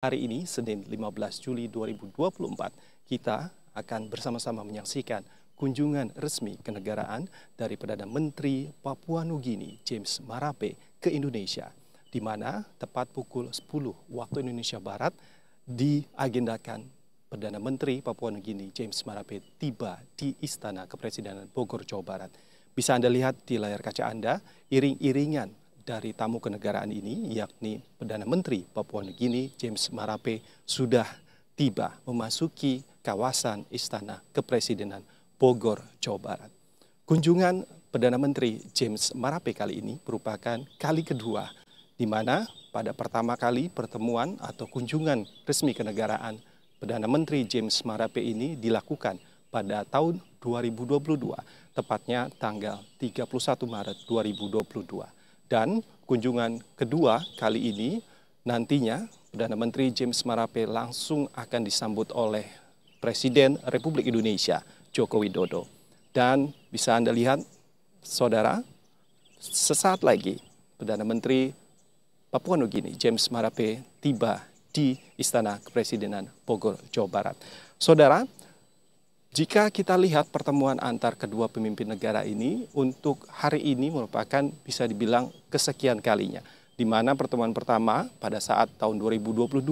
Hari ini, Senin 15 Juli 2024, kita akan bersama-sama menyaksikan kunjungan resmi kenegaraan dari Perdana Menteri Papua Nugini James Marape ke Indonesia, di mana tepat pukul 10 waktu Indonesia Barat diagendakan Perdana Menteri Papua Nugini James Marape tiba di Istana Kepresidenan Bogor, Jawa Barat. Bisa Anda lihat di layar kaca Anda, iring-iringan dari tamu kenegaraan ini, yakni Perdana Menteri Papua Nugini James Marape, sudah tiba memasuki kawasan Istana Kepresidenan Bogor, Jawa Barat. Kunjungan Perdana Menteri James Marape kali ini merupakan kali kedua, di mana pada pertama kali pertemuan atau kunjungan resmi kenegaraan Perdana Menteri James Marape ini dilakukan pada tahun 2022, tepatnya tanggal 31 Maret 2022. Dan kunjungan kedua kali ini nantinya Perdana Menteri James Marape langsung akan disambut oleh Presiden Republik Indonesia Joko Widodo. Dan bisa Anda lihat, saudara, sesaat lagi Perdana Menteri Papua Nugini James Marape tiba di Istana Kepresidenan Bogor, Jawa Barat. Saudara, jika kita lihat pertemuan antar kedua pemimpin negara ini untuk hari ini merupakan bisa dibilang kesekian kalinya, di mana pertemuan pertama pada saat tahun 2022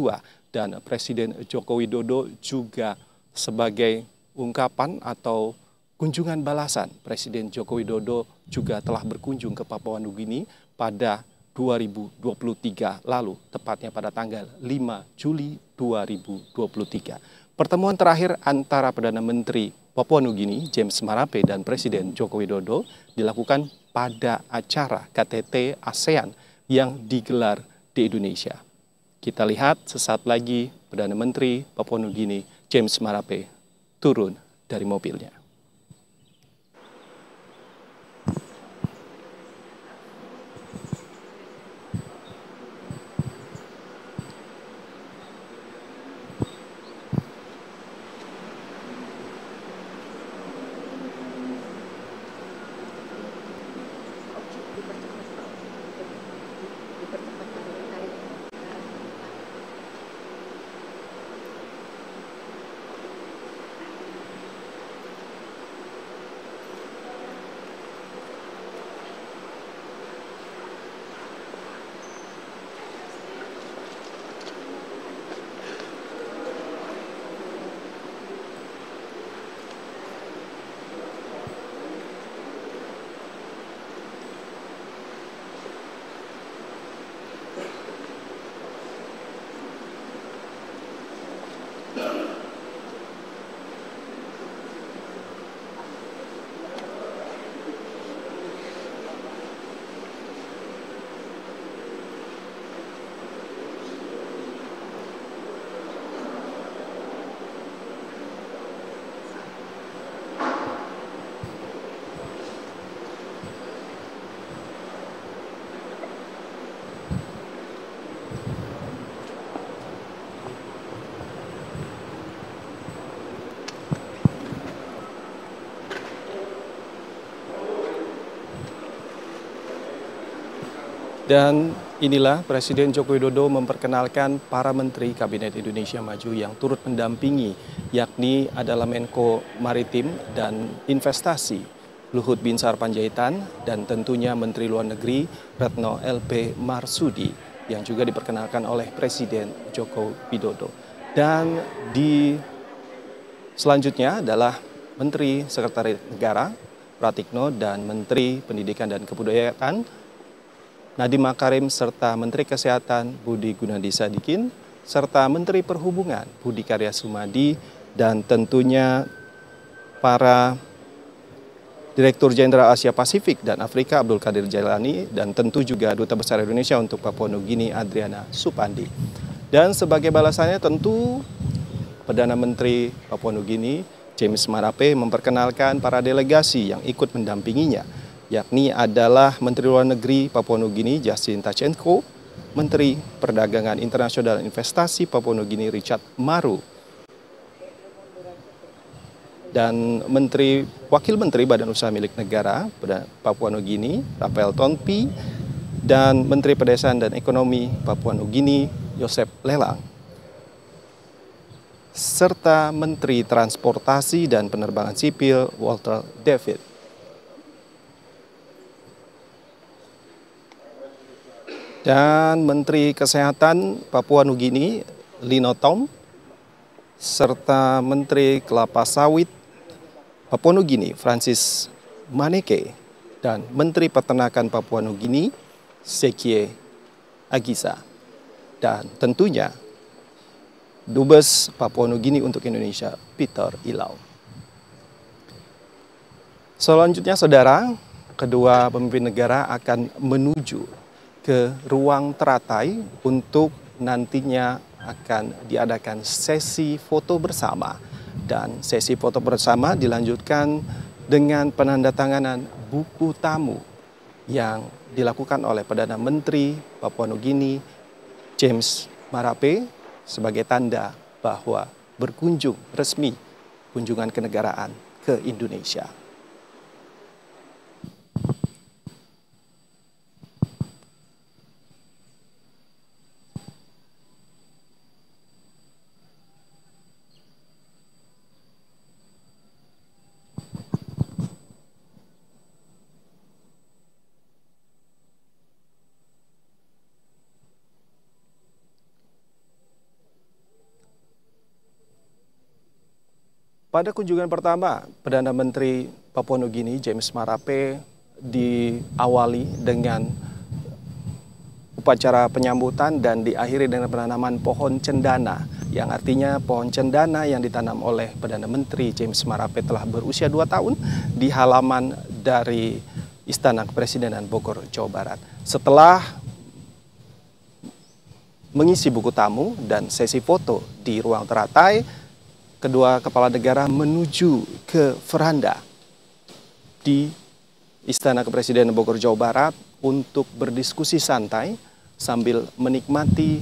dan Presiden Joko Widodo juga sebagai ungkapan atau kunjungan balasan, Presiden Joko Widodo juga telah berkunjung ke Papua Nugini pada 2023 lalu, tepatnya pada tanggal 5 Juli 2023. Pertemuan terakhir antara Perdana Menteri Papua Nugini James Marape dan Presiden Joko Widodo dilakukan pada acara KTT ASEAN yang digelar di Indonesia. Kita lihat sesaat lagi Perdana Menteri Papua Nugini James Marape turun dari mobilnya. Dan inilah Presiden Joko Widodo memperkenalkan para Menteri Kabinet Indonesia Maju yang turut mendampingi, yakni adalah Menko Maritim dan Investasi Luhut Binsar Panjaitan dan tentunya Menteri Luar Negeri Retno LP Marsudi yang juga diperkenalkan oleh Presiden Joko Widodo. Dan selanjutnya adalah Menteri Sekretariat Negara Pratikno dan Menteri Pendidikan dan Kebudayaan Nadiem Makarim serta Menteri Kesehatan Budi Gunadi Sadikin serta Menteri Perhubungan Budi Karya Sumadi dan tentunya para Direktur Jenderal Asia Pasifik dan Afrika Abdul Qadir Jailani dan tentu juga Duta Besar Indonesia untuk Papua Nugini Adriana Supandi. Dan sebagai balasannya tentu Perdana Menteri Papua Nugini James Marape memperkenalkan para delegasi yang ikut mendampinginya, yakni adalah Menteri Luar Negeri Papua Nugini Justin Tachenko, Menteri Perdagangan Internasional dan Investasi Papua Nugini Richard Maru, dan Wakil Menteri Badan Usaha Milik Negara Papua Nugini Raphael Tonpi, dan Menteri Pedesaan dan Ekonomi Papua Nugini Yosep Lelang. serta Menteri Transportasi dan Penerbangan Sipil Walter David. Dan Menteri Kesehatan Papua Nugini Lino Tom serta Menteri Kelapa Sawit Papua Nugini Francis Maneke dan Menteri Peternakan Papua Nugini Sekie Agisa. Dan tentunya Dubes Papua Nugini untuk Indonesia Peter Ilau. Selanjutnya saudara, kedua pemimpin negara akan menuju ke ruang teratai untuk nantinya akan diadakan sesi foto bersama. Dan sesi foto bersama dilanjutkan dengan penandatanganan buku tamu yang dilakukan oleh Perdana Menteri Papua Nugini James Marape sebagai tanda bahwa berkunjung resmi kunjungan kenegaraan ke Indonesia. Pada kunjungan pertama, Perdana Menteri Papua Nugini James Marape diawali dengan upacara penyambutan dan diakhiri dengan penanaman pohon cendana, yang artinya pohon cendana yang ditanam oleh Perdana Menteri James Marape telah berusia 2 tahun di halaman dari Istana Kepresidenan Bogor, Jawa Barat. Setelah mengisi buku tamu dan sesi foto di ruang teratai, kedua kepala negara menuju ke veranda di Istana Kepresidenan Bogor, Jawa Barat untuk berdiskusi santai sambil menikmati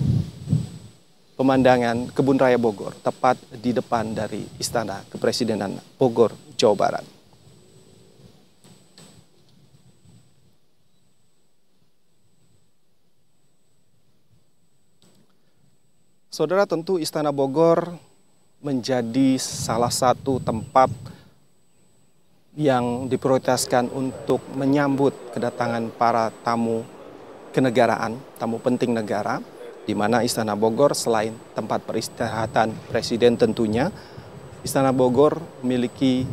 pemandangan Kebun Raya Bogor, tepat di depan dari Istana Kepresidenan Bogor, Jawa Barat. Saudara, tentu Istana Bogor menjadi salah satu tempat yang diprioritaskan untuk menyambut kedatangan para tamu kenegaraan, tamu penting negara, di mana Istana Bogor selain tempat peristirahatan Presiden tentunya, Istana Bogor memiliki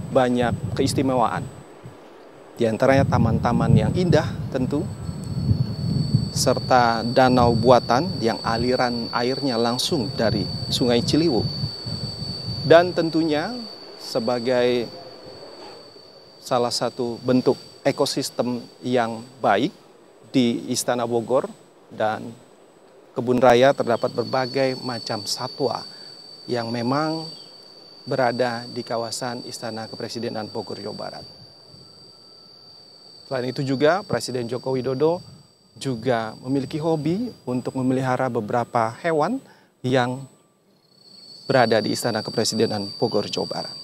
banyak keistimewaan. Di antaranya taman-taman yang indah tentu, serta danau buatan yang aliran airnya langsung dari Sungai Ciliwung. Dan tentunya sebagai salah satu bentuk ekosistem yang baik di Istana Bogor dan Kebun Raya terdapat berbagai macam satwa yang memang berada di kawasan Istana Kepresidenan Bogor, Jawa Barat. Selain itu juga Presiden Joko Widodo juga memiliki hobi untuk memelihara beberapa hewan yang berada di Istana Kepresidenan Bogor, Jawa Barat.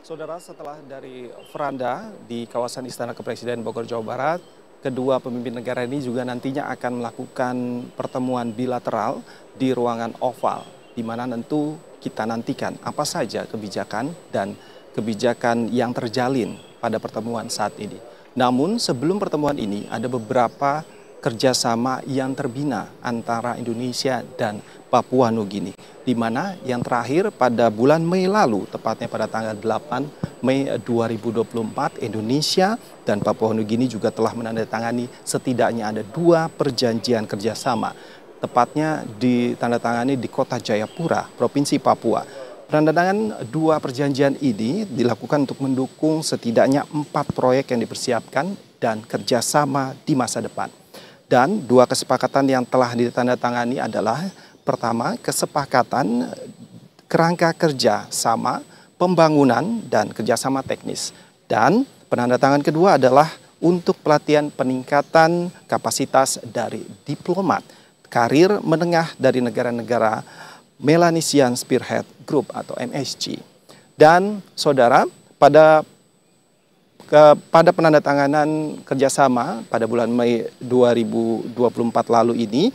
Saudara, setelah dari veranda di kawasan Istana Kepresiden Bogor, Jawa Barat, kedua pemimpin negara ini juga nantinya akan melakukan pertemuan bilateral di ruangan oval, di mana tentu kita nantikan apa saja kebijakan dan kebijakan yang terjalin pada pertemuan saat ini. Namun sebelum pertemuan ini ada beberapa kerjasama yang terbina antara Indonesia dan Papua Nugini, di mana yang terakhir pada bulan Mei lalu, tepatnya pada tanggal 8 Mei 2024, Indonesia dan Papua Nugini juga telah menandatangani setidaknya ada 2 perjanjian kerjasama, tepatnya ditandatangani di Kota Jayapura, Provinsi Papua. Penandatangan 2 perjanjian ini dilakukan untuk mendukung setidaknya 4 proyek yang dipersiapkan dan kerjasama di masa depan. Dan 2 kesepakatan yang telah ditandatangani adalah pertama, kesepakatan kerangka kerja sama pembangunan dan kerjasama teknis. Dan penandatangan kedua adalah untuk pelatihan peningkatan kapasitas dari diplomat karir menengah dari negara-negara Melanesian Spearhead Group atau MSG. Dan saudara, pada penandatanganan kerjasama pada bulan Mei 2024 lalu ini,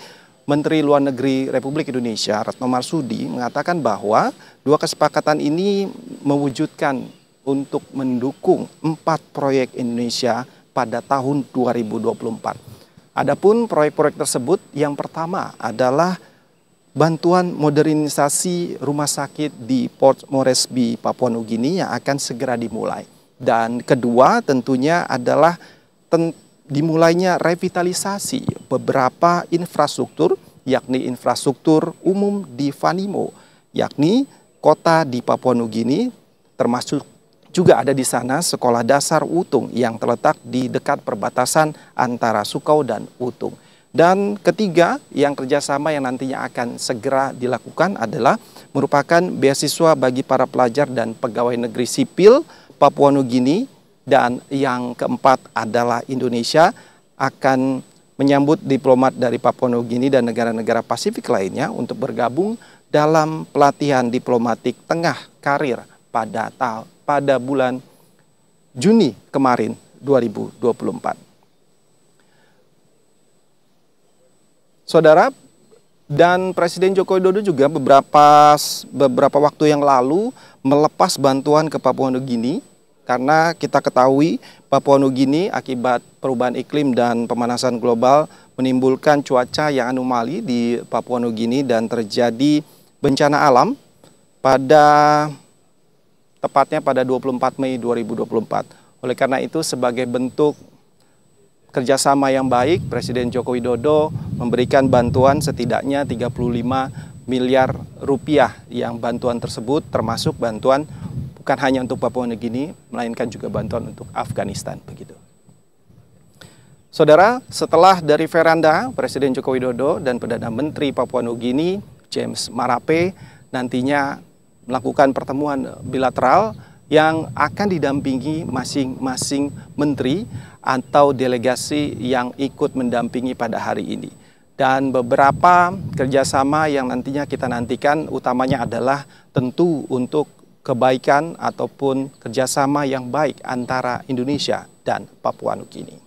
Menteri Luar Negeri Republik Indonesia Retno Marsudi mengatakan bahwa 2 kesepakatan ini mewujudkan untuk mendukung 4 proyek Indonesia pada tahun 2024. Adapun proyek-proyek tersebut, yang pertama adalah bantuan modernisasi rumah sakit di Port Moresby, Papua Nugini yang akan segera dimulai. Dan kedua tentunya adalah dimulainya revitalisasi beberapa infrastruktur, yakni infrastruktur umum di Vanimo, yakni kota di Papua Nugini, termasuk juga ada di sana sekolah dasar Utung yang terletak di dekat perbatasan antara Sukau dan Utung. Dan ketiga, yang kerjasama yang nantinya akan segera dilakukan adalah merupakan beasiswa bagi para pelajar dan pegawai negeri sipil Papua Nugini, dan yang keempat adalah Indonesia akan menyambut diplomat dari Papua Nugini dan negara-negara Pasifik lainnya untuk bergabung dalam pelatihan diplomatik tengah karir pada bulan Juni kemarin 2024. Saudara, dan Presiden Joko Widodo juga beberapa waktu yang lalu melepas bantuan ke Papua Nugini, karena kita ketahui Papua Nugini akibat perubahan iklim dan pemanasan global menimbulkan cuaca yang anomali di Papua Nugini dan terjadi bencana alam tepatnya pada 24 Mei 2024. Oleh karena itu, sebagai bentuk kerjasama yang baik, Presiden Joko Widodo memberikan bantuan setidaknya 35 miliar rupiah, yang bantuan tersebut termasuk bantuan bukan hanya untuk Papua Nugini, melainkan juga bantuan untuk Afghanistan. Begitu. Saudara, setelah dari veranda, Presiden Joko Widodo dan Perdana Menteri Papua Nugini, James Marape, nantinya melakukan pertemuan bilateral yang akan didampingi masing-masing menteri atau delegasi yang ikut mendampingi pada hari ini. Dan beberapa kerjasama yang nantinya kita nantikan utamanya adalah tentu untuk kebaikan ataupun kerjasama yang baik antara Indonesia dan Papua Nugini.